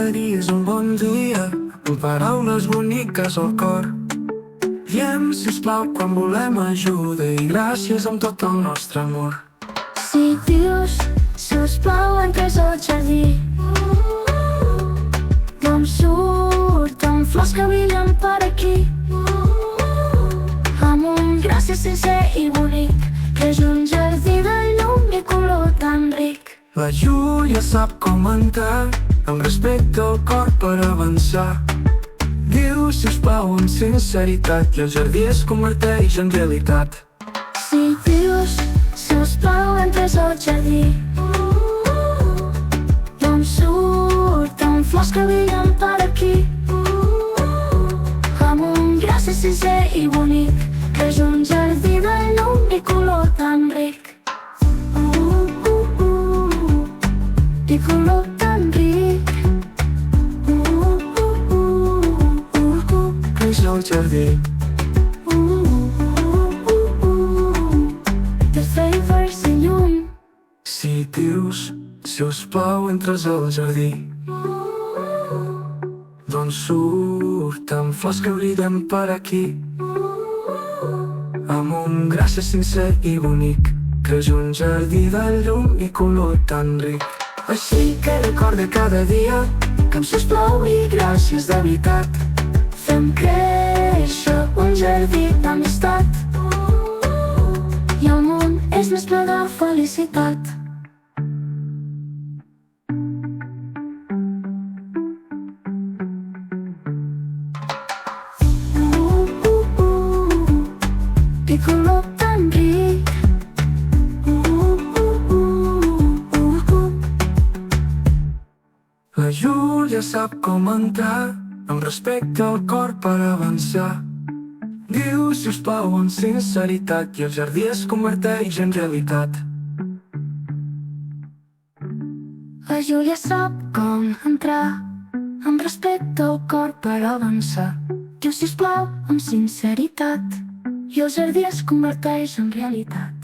cada dia és un bon dia, amb paraules boniques al cor. Diem sisplau quan volem ajuda i gràcies amb tot el nostre amor. Si dius sisplau entres al jardí, d'on surten flors que brillen per aquí, amb un gràcies sincer i bonic, que és un jardí de llum i color tan ric. La Júlia sap com entrar, amb respecte al cor per avançar. Diu sisplau amb sinceritat i el jardí es converteix en realitat. Si dius sisplau entres al jardí, d'on surten flors que brillen per aquí, amb un gràcies sincer i bonic, que és un jardí de llum i color tan ric. I color tan ric. Que és el jardí. De favors i llum. Si dius sisplau entres al jardí, d'on surten flors que brillen per aquí, amb un gràcies sincer i bonic, que és un jardí de llum i color tan ric. Així que recorda cada dia que amb sisplau i gràcies de veritat Fem créixer un jardí d'amistat, i el món és més ple de felicitat. I color tan ric. La Júlia sap com entrar, amb respecte al cor per avançar. Diu sisplau amb sinceritat i el jardí es converteix en realitat. La Júlia sap com entrar, amb respecte al cor per avançar. Diu sisplau amb sinceritat i el jardí es converteix en realitat.